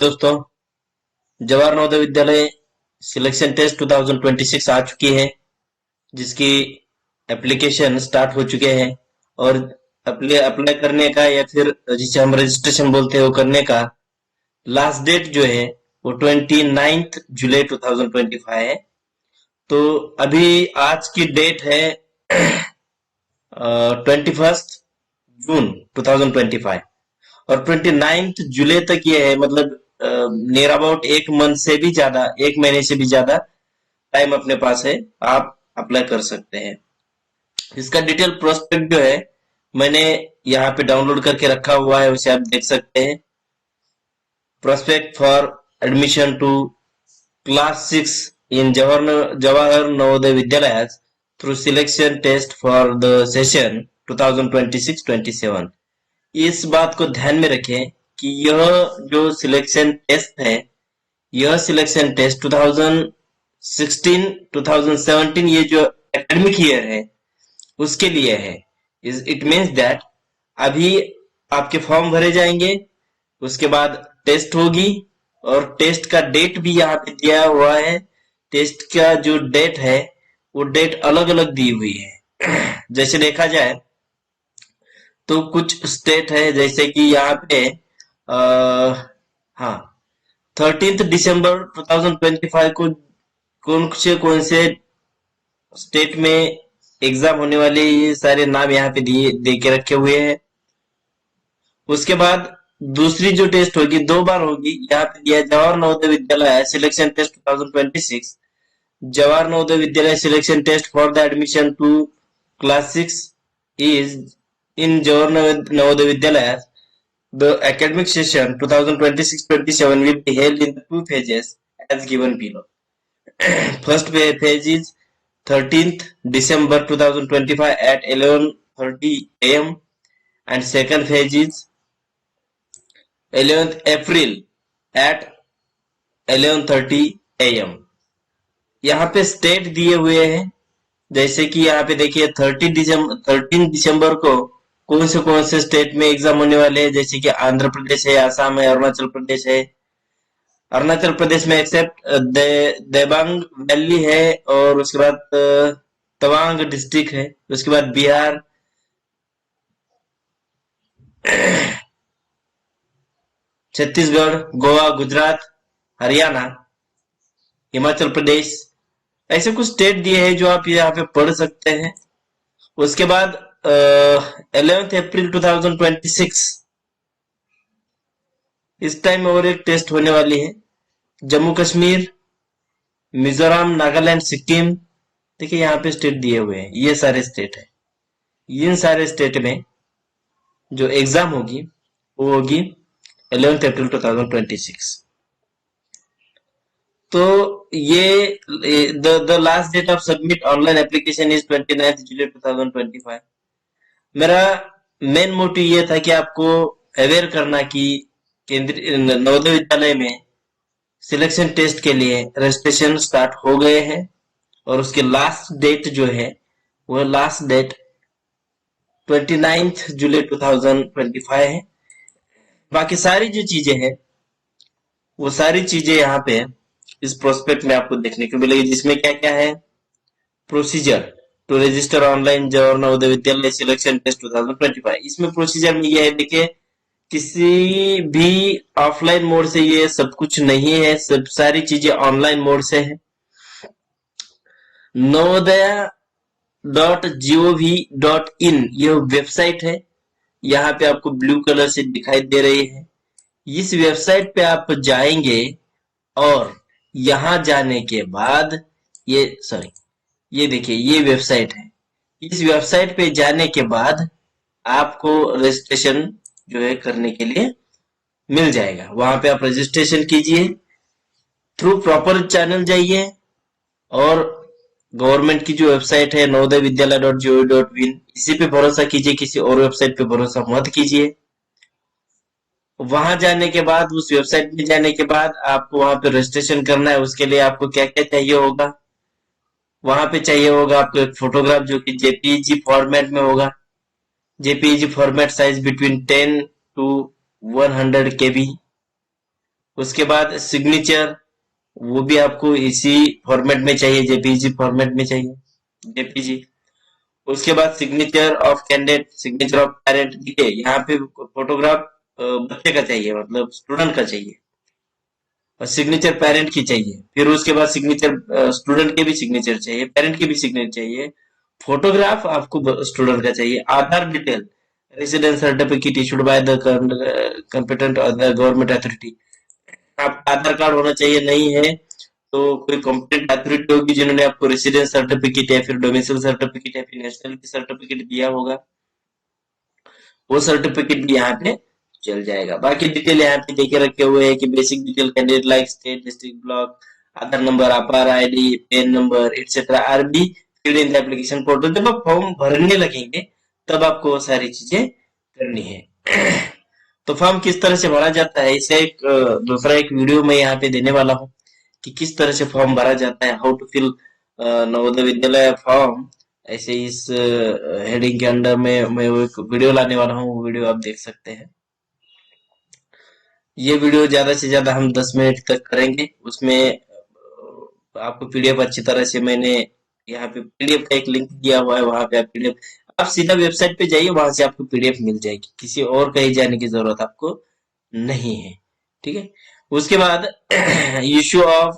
दोस्तों, Jawahar Navodaya Vidyalaya selection test 2026 आ चुकी है, जिसकी एप्लीकेशन स्टार्ट हो चुके हैं। और अप्लाई अप्लाई करने का या फिर जिसे हम रजिस्ट्रेशन बोलते हैं वो करने का लास्ट डेट जो है वो 29 जुलाई 2025 है। तो अभी आज की डेट है 21 जून 2025 और 29 जुलाई तक ये है, मतलब नियर अबाउट एक मंथ से भी ज्यादा, एक महीने से भी ज्यादा टाइम अपने पास है। आप अप्लाई कर सकते हैं। इसका डिटेल प्रोस्पेक्ट जो है मैंने यहाँ पे डाउनलोड करके रखा हुआ है, उसे आप देख सकते हैं। Prospect for admission to class 6 in Jawahar Navodaya Vidyalaya through selection test for the session 2026-27। इस बात को ध्यान में रखें कि यह जो सिलेक्शन टेस्ट है, यह सिलेक्शन टेस्ट 2016-2017 ये जो एकेडमिक ईयर है उसके लिए है। इट मीन्स दैट अभी आपके फॉर्म भरे जाएंगे, उसके बाद टेस्ट होगी और टेस्ट का डेट भी यहाँ पे दिया हुआ है। टेस्ट का जो डेट है वो डेट अलग अलग दी हुई है। जैसे देखा जाए तो कुछ स्टेट है, जैसे कि यहाँ पे हाँ 13 दिसंबर 2025 को कौन से स्टेट में एग्जाम होने वाले, ये सारे नाम यहाँ पे दिए दे के रखे हुए हैं। उसके बाद दूसरी जो टेस्ट होगी, दो बार होगी, यहाँ पे दिया Jawahar Navodaya Vidyalaya selection test 2026, Jawahar Navodaya Vidyalaya selection test for the admission to class 6 is in Jawahar Navodaya Vidyalaya. The academic session 2026-27 will be held in two phases as given below. First phase is 13th December 2025 at 11:30 am and second phase is 11th April at 11:30 am. यहाँ पे state दिए हुए हैं, जैसे कि यहाँ पे देखिए 13 दिसंबर को कौन से स्टेट में एग्जाम होने वाले हैं, जैसे कि आंध्र प्रदेश है, आसाम है, अरुणाचल प्रदेश है। अरुणाचल प्रदेश में एक्सेप्ट देबांग वैली है, और उसके बाद तवांग डिस्ट्रिक्ट है। उसके बाद बिहार, छत्तीसगढ़, गोवा, गुजरात, हरियाणा, हिमाचल प्रदेश, ऐसे कुछ स्टेट दिए हैं जो आप यहाँ पे पढ़ सकते हैं। उसके बाद 11 अप्रैल 2026 इस टाइम और एक टेस्ट होने वाली है। जम्मू कश्मीर, मिजोरम, नागालैंड, सिक्किम, देखिए यहाँ पे स्टेट दिए हुए हैं, ये सारे स्टेट है। इन सारे स्टेट में जो एग्जाम होगी वो होगी 11 अप्रैल 2026। तो ये the last date of submit online application is 29 July 2025। मेरा मेन मोटिव ये था कि आपको अवेयर करना कि केंद्रीय नवोदय विद्यालय में सिलेक्शन टेस्ट के लिए रजिस्ट्रेशन स्टार्ट हो गए हैं, और उसके लास्ट डेट जो है वो लास्ट डेट 29 जुलाई 2025 है। बाकी सारी जो चीजें हैं वो सारी चीजें यहाँ पे इस प्रोस्पेक्ट में आपको देखने को मिलेगी, जिसमें क्या क्या है। Procedure to register online Jawahar Navodaya Vidyalaya selection test 2025, इसमें प्रोसीजर में यह है, देखिए किसी भी ऑफलाइन मोड से ये सब कुछ नहीं है, सब सारी चीजें ऑनलाइन मोड से है। नवोदया.gov.in यह वेबसाइट है, यहाँ पे आपको ब्लू कलर से दिखाई दे रही है। इस वेबसाइट पे आप जाएंगे और यहाँ जाने के बाद ये देखिए ये वेबसाइट है। इस वेबसाइट पे जाने के बाद आपको रजिस्ट्रेशन जो है करने के लिए मिल जाएगा। वहां पे आप रजिस्ट्रेशन कीजिए, थ्रू प्रॉपर चैनल जाइए, और गवर्नमेंट की जो वेबसाइट है navodaya.gov.in इसी पे भरोसा कीजिए, किसी और वेबसाइट पे भरोसा मत कीजिए। वहां जाने के बाद, उस वेबसाइट में जाने के बाद आपको वहां पे रजिस्ट्रेशन करना है। उसके लिए आपको क्या क्या चाहिए होगा, वहां पे चाहिए होगा आपको एक फोटोग्राफ जो कि जेपीईजी फॉर्मेट में होगा। JPEG format size between 10 to 100 KB। उसके बाद सिग्नेचर, वो भी आपको इसी फॉर्मेट में चाहिए, जेपीजी फॉर्मेट में चाहिए, जेपीजी। उसके बाद signature of candidate, signature of parent. देखिए यहाँ पे फोटोग्राफ बच्चे का चाहिए, मतलब स्टूडेंट का चाहिए, और सिग्नेचर पेरेंट की चाहिए। फिर उसके बाद सिग्नेचर स्टूडेंट के भी सिग्नेचर चाहिए, पेरेंट के भी सिग्नेचर चाहिए। फोटोग्राफ आपको स्टूडेंट का चाहिए। Aadhaar detail, residence certificate issued by the competent government authority. आपका आधार कार्ड होना चाहिए, नहीं है तो कोई कॉम्पिटेंट अथॉरिटी होगी जिन्होंने आपको रेसिडेंस सर्टिफिकेट या फिर डोमिसाइल सर्टिफिकेट या फिर नेशनलिटी सर्टिफिकेट दिया होगा, वो सर्टिफिकेट भी यहाँ पे चल जाएगा। बाकी डिटेल यहाँ पे देखे रखे हुए हैं कि basic detail candidate like state, district, block, Aadhaar number, APAAR ID, PEN number etcetera are be filled in the application portal. जब आप फॉर्म भरने लगेंगे तब आपको वो सारी चीजें करनी है। तो फॉर्म किस तरह से भरा जाता है, इसे एक दूसरा एक वीडियो में यहाँ पे देने वाला हूँ कि किस तरह से फॉर्म भरा जाता है, how to fill Navodaya Vidyalaya form. ऐसे इस हेडिंग के अंडर में मैं वो एक वीडियो लाने वाला हूँ, वो वीडियो आप देख सकते हैं। ये वीडियो ज्यादा से ज्यादा हम 10 मिनट तक करेंगे। उसमें आपको पीडीएफ अच्छी तरह से मैंने यहाँ पे पीडीएफ का एक लिंक दिया हुआ है, वहां पे आप पीडीएफ, आप सीधा वेबसाइट पे जाइए, वहां से आपको पीडीएफ मिल जाएगी, किसी और कहीं जाने की जरूरत आपको नहीं है। ठीक है। उसके बाद इश्यू ऑफ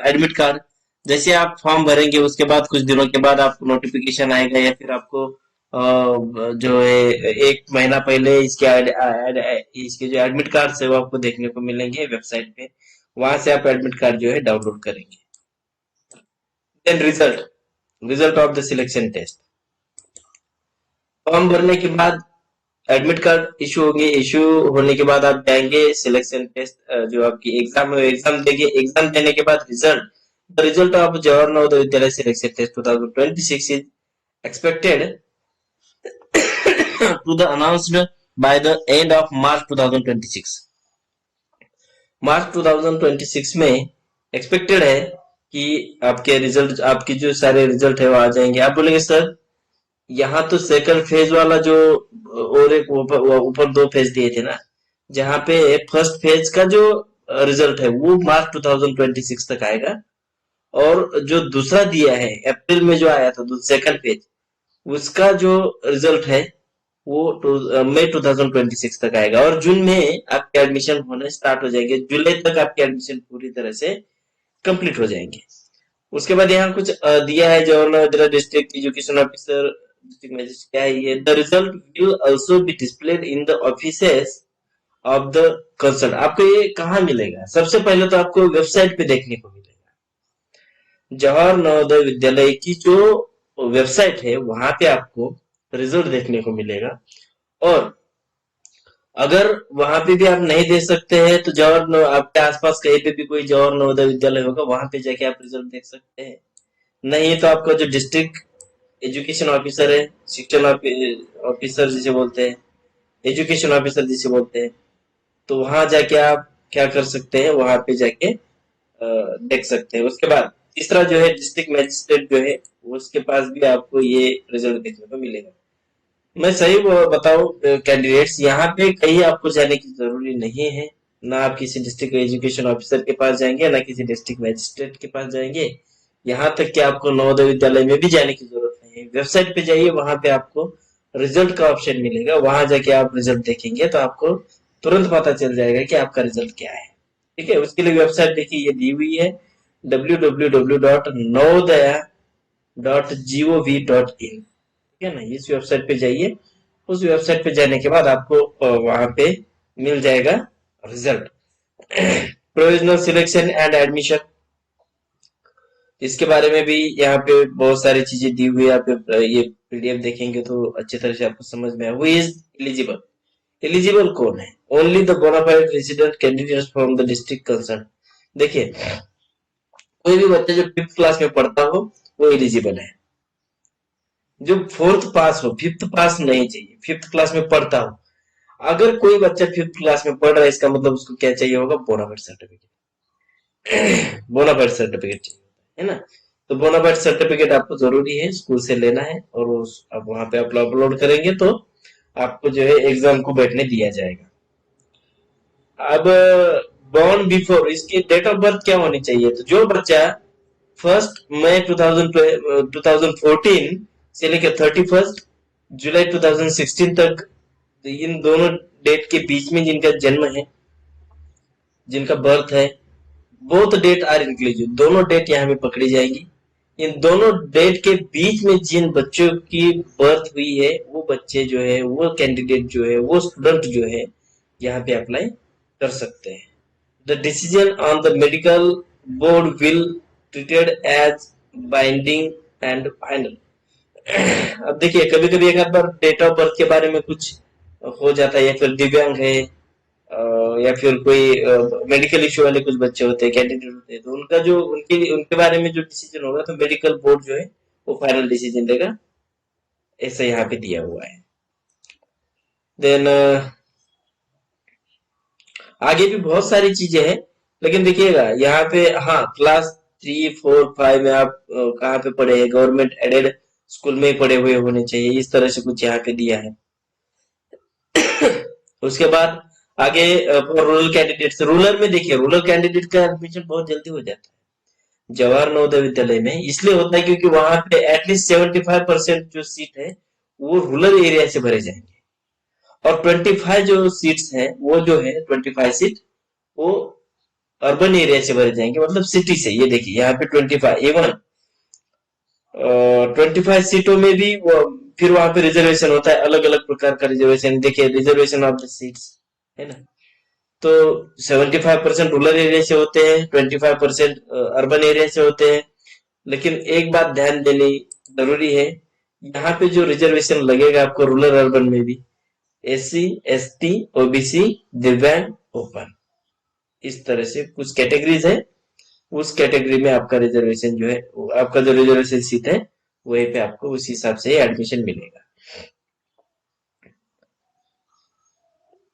एडमिट कार्ड, जैसे आप फॉर्म भरेंगे उसके बाद कुछ दिनों के बाद आपको नोटिफिकेशन आएगा, या फिर आपको जो है 1 महीना पहले इसके जो एडमिट कार्ड है वो आपको देखने को मिलेंगे वेबसाइट पे, वहां से आप एडमिट कार्ड जो है डाउनलोड करेंगे। Then result, result of the selection test, form भरने के बाद एडमिट कार्ड इशू होंगे, इशू होने के बाद आप जाएंगे सिलेक्शन टेस्ट, जो आपकी एग्जाम है एग्जाम देंगे, एग्जाम देने के बाद result, the result of Jawahar Navodaya Vidyalaya selection test 2026 is expected to the announced by the end of March 2026। March 2026 में एक्सपेक्टेड है कि आपके रिजल्ट, आपकी जो सारे रिजल्ट है वो आ जाएंगे। आप बोलेंगे सर यहाँ तो सेकंड फेज वाला जो और एक ऊपर 2 फेज दिए थे ना, जहाँ पे फर्स्ट फेज का जो रिजल्ट है वो मार्च 2026 तक आएगा, और जो दूसरा दिया है अप्रैल में जो आया था सेकंड फेज, उसका जो रिजल्ट है वो मई 2026 तक आएगा, और जून में आपके एडमिशन होने स्टार्ट हो जाएंगे, जुलाई तक आपके एडमिशन पूरी तरह से कंप्लीट हो जाएंगे। उसके बाद यहाँ कुछ दिया है Jawahar district education officer, district magistrate, क्या है ये, the result will also be displayed in the offices of the concern. आपको ये कहाँ मिलेगा, सबसे पहले तो आपको वेबसाइट पे देखने को मिलेगा। जवाहर नवोदय विद्यालय की जो वेबसाइट है वहां पे आपको रिजल्ट देखने को मिलेगा, और अगर वहां पे भी आप नहीं दे सकते हैं तो आपके आसपास कहीं पे भी कोई जवाहर नवोदय विद्यालय होगा, वहां पे जाके आप रिजल्ट देख सकते हैं। नहीं तो आपका जो डिस्ट्रिक्ट एजुकेशन ऑफिसर है, शिक्षण ऑफिसर जिसे बोलते हैं, एजुकेशन ऑफिसर जिसे बोलते हैं, तो वहां जाके आप क्या कर सकते हैं, वहां पे जाके देख सकते हैं। उसके बाद तीसरा जो है डिस्ट्रिक्ट मजिस्ट्रेट जो है, उसके पास भी आपको ये रिजल्ट देखने को मिलेगा। मैं सही बताऊं कैंडिडेट्स, यहाँ पे कहीं आपको जाने की जरूरी नहीं है, ना आप किसी डिस्ट्रिक्ट एजुकेशन ऑफिसर के पास जाएंगे ना किसी डिस्ट्रिक्ट मजिस्ट्रेट के पास जाएंगे, यहाँ तक कि आपको नवोदय विद्यालय में भी जाने की जरूरत नहीं है। वेबसाइट पे जाइए, वहां पे आपको रिजल्ट का ऑप्शन मिलेगा, वहां जाके आप रिजल्ट देखेंगे तो आपको तुरंत पता चल जाएगा कि आपका रिजल्ट क्या है। ठीक है, उसके लिए वेबसाइट देखिए ये दी हुई है www.navodaya.gov.in। ठीक है ना, इस वेबसाइट पे जाइए, उस वेबसाइट पे जाने के बाद आपको वहां पे मिल जाएगा result. Provisional selection and admission, इसके बारे में भी यहाँ पे बहुत सारी चीजें दी हुई है, आप ये पीडीएफ देखेंगे तो अच्छी तरह से आपको समझ में आए। हु इज एलिजिबल, एलिजिबल कौन है, only the bonafide resident candidates from the district concern. देखिए कोई भी बच्चा जो 5th क्लास में पढ़ता हो वो एलिजिबल है, जो 4th पास हो, 5th पास नहीं चाहिए, 5th क्लास में पढ़ता हो। अगर कोई बच्चा 5th क्लास में पढ़ रहा है, इसका मतलब उसको क्या चाहिए होगा, बोनाफाइड सर्टिफिकेट। बोनाफाइड सर्टिफिकेट चाहिए, है ना। तो बोनाफाइड सर्टिफिकेट आपको जरूरी है, स्कूल से लेना है, और आप वहां पे अपलोड करेंगे तो आपको जो है एग्जाम को बैठने दिया जाएगा। अब बॉर्न बिफोर, इसकी डेट ऑफ बर्थ क्या होनी चाहिए? तो जो बच्चा 1 मई 2014 से लेकर 31 जुलाई 2016 तक, इन दोनों डेट के बीच में जिनका जन्म है, जिनका बर्थ है, बोथ डेट आर इंक्लूसिव, दोनों डेट यहाँ पे पकड़ी जाएंगी। इन दोनों डेट के बीच में जिन बच्चों की बर्थ हुई है, वो बच्चे जो है, वो कैंडिडेट जो है, वो स्टूडेंट जो है, यहाँ पे अप्लाई कर सकते हैं। The decision on the medical board will treated as binding and final. अब देखिए, कभी कभी एक आध बार डेट ऑफ बर्थ के बारे में कुछ हो जाता है, या फिर दिव्यांग है, या फिर कोई मेडिकल इश्यू वाले कुछ बच्चे होते हैं, कैंडिडेट होते हैं, तो उनका जो उनके उनके बारे में जो डिसीजन होगा, तो मेडिकल बोर्ड जो है वो फाइनल डिसीजन देगा, ऐसा यहाँ पे दिया हुआ है। देन आगे भी बहुत सारी चीजें हैं, लेकिन देखिएगा यहाँ पे, हाँ, क्लास 3, 4, 5 में आप कहाँ पे पढ़े हैं, गवर्नमेंट एडेड स्कूल में ही पढ़े हुए होने चाहिए, इस तरह से कुछ यहाँ पे दिया है। उसके बाद आगे रूरल कैंडिडेट्स, रूरल में देखिए, रूरल कैंडिडेट का एडमिशन बहुत जल्दी हो जाता है जवाहर नवोदय विद्यालय में। इसलिए होता है क्योंकि वहां पे एटलीस्ट 75% जो सीट है वो रूरल एरिया से भरे जाएंगे, और 25 जो सीट्स हैं, वो जो है 25 सीट, वो अर्बन एरिया से भरे जाएंगे, मतलब सिटी से। ये देखिए यहाँ पे 25, इवन 25 सीटों में भी वो फिर वहां पे रिजर्वेशन होता है, अलग अलग प्रकार का रिजर्वेशन। देखिए, रिजर्वेशन ऑफ द सीट्स है ना, तो 75% रूरल एरिया से होते हैं, 25% अर्बन एरिया से होते हैं। लेकिन एक बात ध्यान देनी जरूरी है, यहाँ पे जो रिजर्वेशन लगेगा आपको रूरल अर्बन में भी, SC, ST, OBC, दिव्यांग, ओपन, इस तरह से कुछ कैटेगरीज है। उस कैटेगरी में आपका रिजर्वेशन जो है, आपका जो रिजर्वेशन सीट है, वहीं पे आपको उस हिसाब से एडमिशन मिलेगा।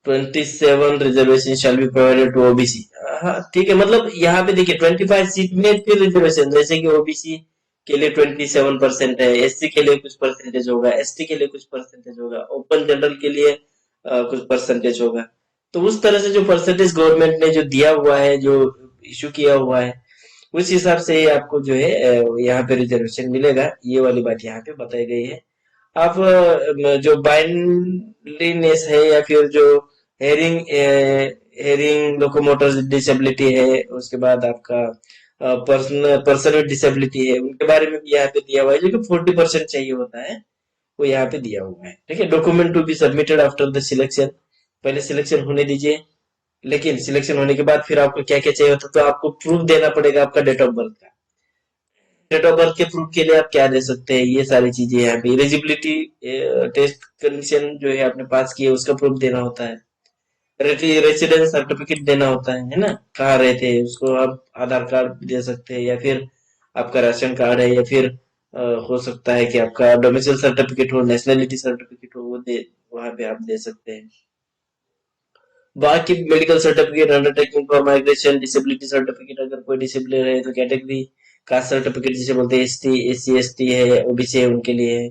27 reservation shall be provided to OBC। हाँ ठीक है, मतलब यहाँ पे देखिए 25 सीट में फिर रिजर्वेशन, जैसे कि OBC के लिए 27% है, SC के लिए कुछ परसेंटेज होगा, ST के लिए कुछ परसेंटेज होगा, ओपन जनरल के लिए कुछ परसेंटेज होगा। तो उस तरह से जो परसेंटेज गवर्नमेंट ने जो दिया हुआ है, जो इशू किया हुआ है, उस हिसाब से आपको जो है यहाँ पे रिजर्वेशन मिलेगा। ये वाली बात यहाँ पे बताई गई है। आप जो बाइंडलीनेस है, या फिर जो हेयरिंग हेयरिंग लोकोमोटर डिसेबिलिटी है, उसके बाद आपका पर्सन विद डिसेबिलिटी है, उनके बारे में भी यहाँ पे दिया हुआ है, जो कि 40% चाहिए होता है, वो यहाँ पे दिया हुआ है। ठीक है, document to be submitted after the selection, पहले सिलेक्शन होने दीजिए, लेकिन सिलेक्शन होने के बाद फिर आपको क्या क्या चाहिए होता है, तो आपको प्रूफ देना पड़ेगा आपका डेट ऑफ बर्थ का। डेट ऑफ बर्थ के प्रूफ के लिए आप क्या दे सकते हैं, ये सारी चीजें यहाँ पे। एलिजिबिलिटी टेस्ट कंडीशन जो है आपने पास किया, उसका प्रूफ देना होता है। रेसिडेंस सर्टिफिकेट देना होता है ना, कहाँ रहते हैं, उसको आप आधार कार्ड दे सकते हैं, या फिर आपका राशन कार्ड है, या फिर हो सकता है कि आपका डोमिसाइल सर्टिफिकेट हो, नेशनलिटी सर्टिफिकेट हो, वो दे, वहां पे आप दे सकते हैं। बाकी medical certificate, undertaking for migration, disability certificate, अगर कोई डिसेबल है तो कैटेगरी, कास्ट सर्टिफिकेट जिसे बोलते हैं, SC, ST है, OBC है, उनके लिए है।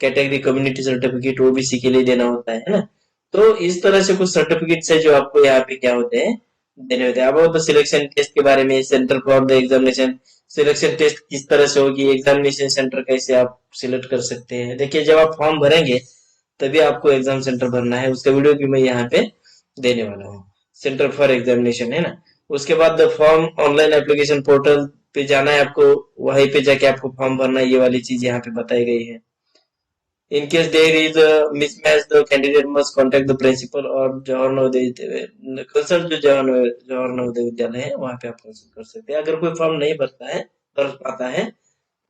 कैटेगरी कम्युनिटी सर्टिफिकेट OBC के लिए देना होता है ना। तो इस तरह से कुछ सर्टिफिकेट है जो आपको यहाँ पे क्या होते हैं, देने होते हैं। अब तो सिलेक्शन टेस्ट के बारे में, centre for the examination, selection test किस तरह से होगी, एग्जामिनेशन सेंटर कैसे आप सिलेक्ट कर सकते हैं। देखिए, जब आप फॉर्म भरेंगे तभी आपको एग्जाम सेंटर भरना है, उसका वीडियो भी मैं यहाँ पे देने वाला हूँ। सेंटर फॉर एग्जामिनेशन है ना। उसके बाद फॉर्म ऑनलाइन एप्लीकेशन पोर्टल पे जाना है आपको, वहीं पे जाके आपको फॉर्म भरना है, ये वाली चीज यहाँ पे बताई गई है। In case there is mismatch, the candidate must contact the principal और जवाहर नवोदय, कंसल्ट जो जवाहर नवोदय विद्यालय है, वहां पे आप कंसल्ट कर सकते हैं। अगर कोई फॉर्म नहीं भर पाता है,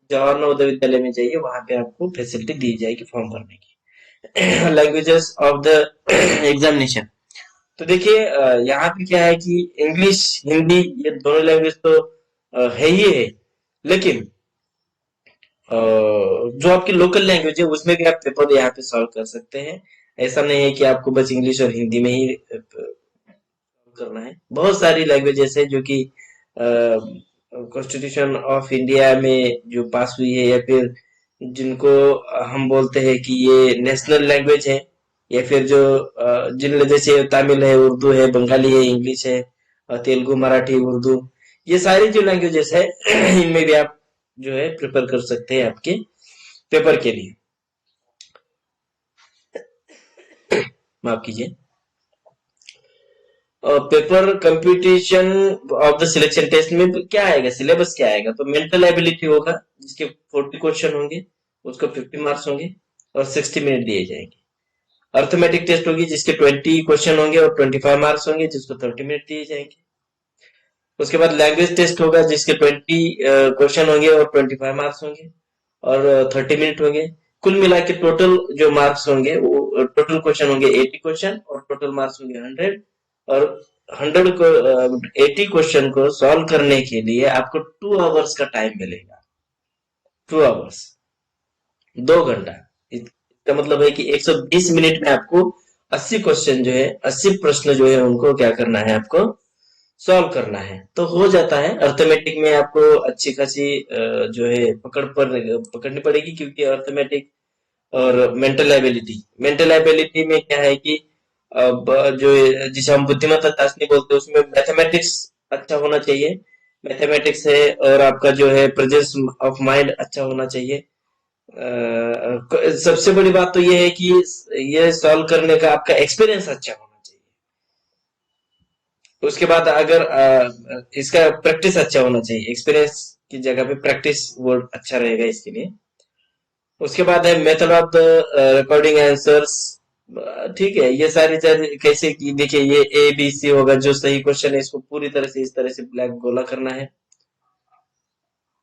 जवाहर नवोदय विद्यालय में जाइए, वहां पे आपको फैसिलिटी दी जाएगी फॉर्म भरने की। लैंग्वेजेस ऑफ द एग्जामिनेशन, तो देखिए यहाँ पे क्या है कि इंग्लिश, हिंदी, ये दोनों लैंग्वेज तो है ही है, लेकिन जो आपकी लोकल लैंग्वेज है उसमें भी आप पेपर यहाँ पे सॉल्व कर सकते हैं। ऐसा नहीं है कि आपको बस इंग्लिश और हिंदी में ही करना है। बहुत सारी लैंग्वेजेस है जो कि कॉन्स्टिट्यूशन ऑफ इंडिया में जो पास हुई है, या फिर जिनको हम बोलते हैं कि ये नेशनल लैंग्वेज है, या फिर जो जिन जैसे तमिल है, उर्दू है, बंगाली है, इंग्लिश है, तेलुगु, मराठी, उर्दू, ये सारी जो लैंग्वेजेस है इनमें भी आप जो है प्रिपेयर कर सकते हैं आपके पेपर के लिए। माफ कीजिए। Paper computation of the selection test में क्या आएगा, सिलेबस क्या आएगा, तो मेंटल एबिलिटी होगा जिसके 40 क्वेश्चन होंगे, उसको 50 मार्क्स होंगे और 60 मिनट दिए जाएंगे। अर्थमेटिक टेस्ट होगी जिसके 20 क्वेश्चन होंगे और 25 मार्क्स होंगे, जिसको 30 मिनट दिए जाएंगे। उसके बाद लैंग्वेज टेस्ट होगा जिसके 20 क्वेश्चन होंगे और 25 मार्क्स होंगे और 30 मिनट होंगे। कुल मिला के टोटल जो मार्क्स होंगे वो टोटल क्वेश्चन होंगे 80 क्वेश्चन और टोटल मार्क्स होंगे 100। और 100 को 80 क्वेश्चन को सॉल्व करने के लिए आपको 2 आवर्स का टाइम मिलेगा। 2 आवर्स, 2 घंटा। इसका मतलब है कि 120 मिनट में आपको 80 क्वेश्चन जो है, 80 प्रश्न जो है उनको क्या करना है, आपको सॉल्व करना है। तो हो जाता है। अर्थमेटिक में आपको अच्छी खासी जो है पकड़नी पड़ेगी, क्योंकि अर्थमेटिक और मेंटल एबिलिटी में क्या है कि अब जो जिसे हम बुद्धिमत्ता चाशनी बोलते हैं उसमें मैथमेटिक्स अच्छा होना चाहिए। मैथमेटिक्स है और आपका जो है प्रेजेंस ऑफ माइंड अच्छा होना चाहिए। सबसे बड़ी बात तो ये है कि ये सॉल्व करने का आपका एक्सपीरियंस अच्छा होना चाहिए। उसके बाद अगर इसका प्रैक्टिस अच्छा होना चाहिए, एक्सपीरियंस की जगह पे प्रैक्टिस वो अच्छा रहेगा इसके लिए। उसके बाद है method of the recording answers. ठीक है, ये सारी कैसे की, देखिए ये ए बी सी होगा, जो सही क्वेश्चन है इसको पूरी तरह से इस तरह से ब्लैक गोला करना है।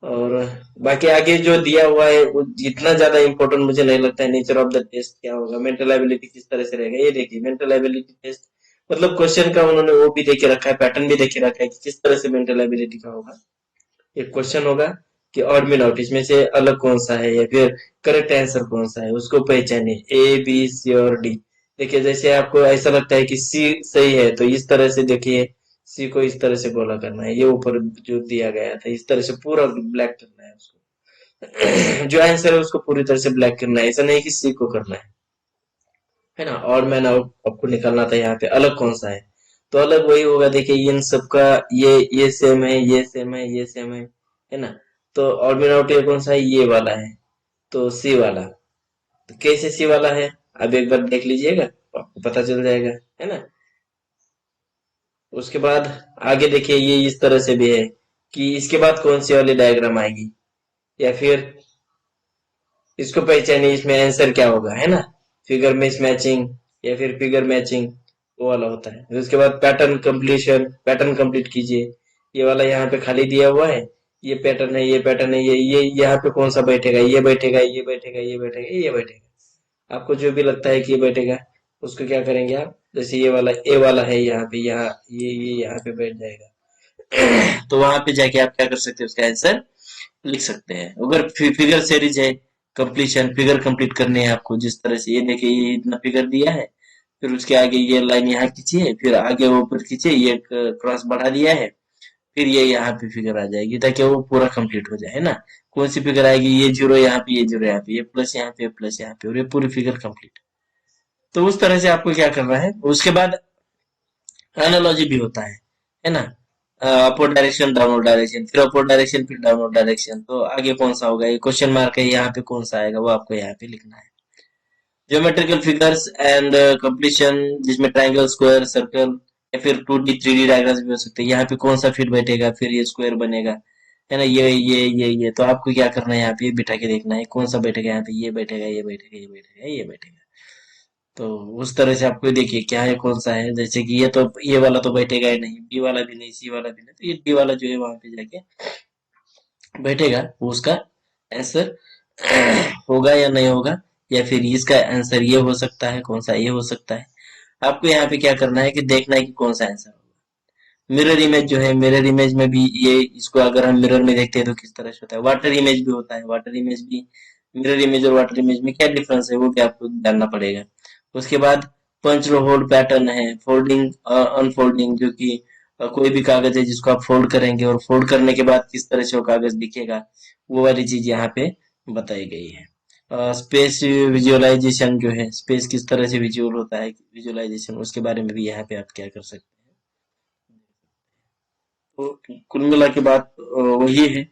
और बाकी आगे जो दिया हुआ है वो इतना ज्यादा इंपॉर्टेंट मुझे नहीं लगता है। नेचर ऑफ द टेस्ट क्या होगा, मेंटल एबिलिटी किस तरह से रहेगा, ये देखिए मेंटल एबिलिटी टेस्ट मतलब क्वेश्चन का उन्होंने वो भी देखे रखा है, पैटर्न भी देखे रखा है कि किस तरह से मेंटल एबिलिटी का होगा। एक क्वेश्चन होगा कि ऑड में आउट इसमें से अलग कौन सा है या फिर करेक्ट आंसर कौन सा है, उसको पहचाने ए बी सी और डी। देखिए जैसे आपको ऐसा लगता है कि सी सही है तो इस तरह से देखिए सी को इस तरह से गोला करना है, ये ऊपर जो दिया गया था इस तरह से पूरा ब्लैक करना है उसको। जो आंसर है उसको पूरी तरह से ब्लैक करना है, ऐसा नहीं कि सी को करना है ना। और मैन आउट आपको निकालना था, यहाँ पे अलग कौन सा है, तो अलग वही होगा। देखिए इन सबका ये सेम है, ये सेम है, ये सेम है ना। तो और मैन आउट ये कौन सा है, ये वाला है, तो सी वाला। तो कैसे सी वाला है, अब एक बार देख लीजिएगा तो आपको पता चल जाएगा, है ना। उसके बाद आगे देखिए ये इस तरह से भी है कि इसके बाद कौन सी वाली डायग्राम आएगी, या फिर इसको पहचानिए इसमें आंसर क्या होगा, है ना। फिगर मिस मैचिंग या फिर फिगर मैचिंग वो वाला होता है। फिर उसके बाद पैटर्न कंप्लीशन, पैटर्न कंप्लीट कीजिए। ये वाला यहाँ पे खाली दिया हुआ है, ये पैटर्न है, ये पैटर्न है, ये यहाँ पे कौन सा बैठेगा, ये बैठेगा, ये बैठेगा, ये बैठेगा, ये बैठेगा। आपको जो भी लगता है कि ये बैठेगा उसको क्या करेंगे आप, जैसे ये वाला ए वाला है यहाँ पे, यहाँ ये यहाँ पे बैठ जाएगा। तो वहां पे जाके आप क्या कर सकते हैं, उसका आंसर लिख सकते हैं। अगर फिगर सीरीज है, कंप्लीशन फिगर कंप्लीट करने हैं आपको, जिस तरह से ये देखिए ये इतना फिगर दिया है, फिर उसके आगे ये लाइन यहाँ खींचिए, फिर आगे ऊपर खींचिए, ये क्रॉस बढ़ा दिया है, फिर ये यहाँ पे फिगर आ जाएगी ताकि वो पूरा कंप्लीट हो जाए, है ना। कौन सी फिगर आएगी, ये जीरो यहाँ पे, ये जीरो यहाँ पे, ये प्लस यहाँ पे, प्लस यहाँ पे, और ये पूरी फिगर कंप्लीट। तो उस तरह से आपको क्या करना है। उसके बाद एनालॉजी भी होता है ना। अपवर्ड डायरेक्शन, डाउनवर्ड डायरेक्शन, फिर अपवर्ड डायरेक्शन, फिर डाउनवर्ड डायरेक्शन। तो आगे कौन सा होगा, ये क्वेश्चन मार्क है, यहाँ पे कौन सा आएगा वो आपको यहाँ पे लिखना है। ज्योमेट्रिकल फिगर्स एंड कंप्लीशन, जिसमें ट्राइंगल, स्क्वायर, सर्कल या फिर 2D 3D डायग्राम्स भी हो सकते हैं। यहाँ पे कौन सा फिट बैठेगा, फिर ये स्क्वायर बनेगा, है ना। ये तो आपको क्या करना है, यहाँ पे बिठा के देखना है कौन सा बैठेगा, यहाँ पे ये बैठेगा, ये बैठेगा, ये बैठेगा, ये बैठेगा। तो उस तरह से आपको देखिए क्या है, कौन सा है। जैसे कि ये तो ये वाला तो बैठेगा ही नहीं, बी वाला भी नहीं, सी वाला भी नहीं, तो ये डी वाला जो है वहां पे जाके बैठेगा, वो उसका आंसर होगा या नहीं होगा। या फिर इसका आंसर ये हो सकता है, कौन सा ये हो सकता है। आपको यहाँ पे क्या करना है कि देखना है कि कौन सा आंसर होगा। मिरर इमेज जो है, मिरर इमेज में भी ये, इसको अगर हम मिरर में देखते हैं तो किस तरह से होता है। वाटर इमेज भी होता है, वाटर इमेज भी, मिरर इमेज और वाटर इमेज में क्या डिफरेंस है वो भी आपको जानना पड़ेगा। उसके बाद पंच होल पैटर्न है, फोल्डिंग अनफोल्डिंग, जो कि कोई भी कागज है जिसको आप फोल्ड करेंगे और फोल्ड करने के बाद किस तरह से वो कागज दिखेगा, वो वाली चीज यहाँ पे बताई गई है। स्पेस विजुअलाइजेशन जो है, स्पेस किस तरह से विजुअल होता है, विजुअलाइजेशन, उसके बारे में भी यहाँ पे आप क्या कर सकते हैं। तो कुल मिला के बात वही है।